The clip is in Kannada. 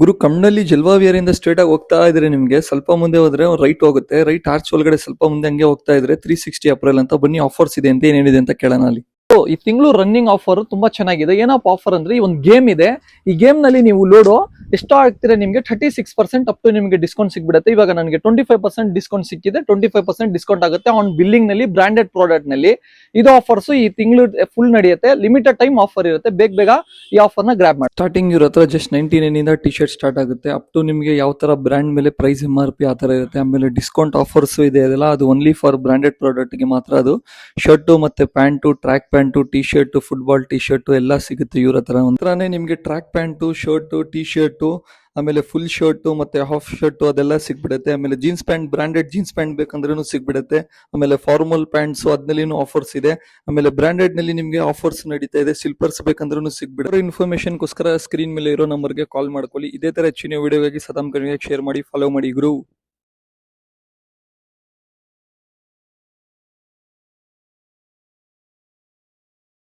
ಗುರು ಕಮ್ನಳ್ಳಿ ಜಲ್ವಾವಿಯರಿಂದ ಸ್ಟ್ರೇಟ್ ಆಗಿ ಹೋಗ್ತಾ ಇದ್ರೆ ನಿಮ್ಗೆ ಸ್ವಲ್ಪ ಮುಂದೆ ಹೋದ್ರೆ ರೈಟ್ ಹೋಗುತ್ತೆ. ರೈಟ್ ಆರ್ಚ್ ಒಳಗಡೆ ಸ್ವಲ್ಪ ಮುಂದೆ ಹಂಗೆ ಹೋಗ್ತಾ ಇದ್ರೆ 360 ಅಪ್ರಿಲ್ ಅಂತ ಬನ್ನಿ ಆಫರ್ಸ್ ಇದೆ ಅಂತ ಏನೇನಿದೆ ಅಂತ ಕೇಳೋಣ ಅಲ್ಲಿ. ಈ ತಿಂಗಳು ರನ್ನಿಂಗ್ ಆಫರ್ ತುಂಬಾ ಚೆನ್ನಾಗಿದೆ. ಏನಪ್ಪ ಆಫರ್ ಅಂದ್ರೆ ಈ ಒಂದು ಗೇಮ್ ಇದೆ. ಈ ಗೇಮ್ ನಲ್ಲಿ ನೀವು ಲೋಡು ಎಷ್ಟೋ ಆಗ್ತಿದ್ರೆ ನಿಮ್ಗೆ 36% ಅಪ್ ಟು ನಿಮಗೆ ಡಿಸ್ಕೌಂಟ್ ಸಿಗ್ಬಿಡುತ್ತೆ. ಇವಾಗ ನನಗೆ 25% ಡಿಸ್ಕೌಂಟ್ ಸಿಕ್ಕಿದೆ. 25% ಡಿಸ್ಕೌಂಟ್ ಆಗುತ್ತೆ ಆನ್ ಬಿಲ್ಲಿಂಗ್ ನಲ್ಲಿ, ಬ್ರಾಂಡೆಡ್ ಪ್ರಾಡಕ್ಟ್ ನಲ್ಲಿ. ಇದು ಆಫರ್ಸ್ ಈ ತಿಂಗಳು ಫುಲ್ ನಡೆಯುತ್ತೆ. ಲಿಮಿಟೆಡ್ ಟೈಮ್ ಆಫರ್ ಇರುತ್ತೆ. ಬೇಗ ಈ ಆಫರ್ ನ ಗ್ರಾಬ್ ಮಾಡಿ. ಸ್ಟಾರ್ಟಿಂಗ್ ಇವ್ರ ಹತ್ರ ಜಸ್ಟ್ 99 ಇಂದ ಟಿ ಶರ್ಟ್ ಸ್ಟಾರ್ಟ್ ಆಗುತ್ತೆ. ಅಪ್ ಟು ನಿಮಗೆ ಯಾವ ತರ ಬ್ರಾಂಡ್ ಮೇಲೆ ಪ್ರೈಸ್ MRP ಆ ತರ ಇರುತ್ತೆ. ಆಮೇಲೆ ಡಿಸ್ಕೌಂಟ್ ಆಫರ್ಸ್ ಇದೆ ಅದೆಲ್ಲ, ಅದು ಓನ್ಲಿ ಫಾರ್ ಬ್ರಾಂಡೆಡ್ ಪ್ರಾಡಕ್ಟ್ ಗೆ ಮಾತ್ರ. ಅದು ಶರ್ಟ್ ಮತ್ತೆ pant, track pant, T shirt, football T shirt ಎಲ್ಲ ಸಿಗುತ್ತೆ ಇವ್ರ ಹತ್ರ. ಒಂಥರನೇ ನಿಮ್ಗೆ track pant, shirt, T shirt, ಆಮೇಲೆ ಫುಲ್ ಶರ್ಟ್ ಮತ್ತೆ ಹಾಫ್ ಶರ್ಟ್ ಅದೆಲ್ಲ ಸಿಗ್ಬಿಡುತ್ತೆ. ಆಮೇಲೆ jeans pant, branded jeans pant ಬೇಕಂದ್ರೂ ಸಿಗ್ಬಿಡುತ್ತೆ. ಆಮೇಲೆ ಫಾರ್ಮಲ್ ಪ್ಯಾಂಟ್ಸ್ ಅದ್ನಲ್ಲಿನೂ ಆಫರ್ಸ್ ಇದೆ. ಆಮೇಲೆ ಬ್ರಾಂಡೆಡ್ ನಲ್ಲಿ ನಿಮ್ಗೆ ಆಫರ್ಸ್ ನಡೀತಾ ಇದೆ. ಸ್ಲಿಪ್ಪರ್ಸ್ ಬೇಕಂದ್ರೂ ಸಿಗ್ಬಿಡುತ್ತೆ. ಇನ್ಫಾರ್ಮೇಶನ್ ಗೋಸ್ಕರ ಸ್ಕ್ರೀನ್ ಮೇಲೆ ಇರೋ ನಂಬರ್ಗೆ ಕಾಲ್ ಮಾಡ್ಕೊಳ್ಳಿ. ಇದೇ ತರ ಹೆಚ್ಚಿನ ವಿಡಿಯೋಗಾಗಿ ಸದಾಮ್ ಕನ್ನಡ ಶೇರ್ ಮಾಡಿ, ಫಾಲೋ ಮಾಡಿ ಗುರು.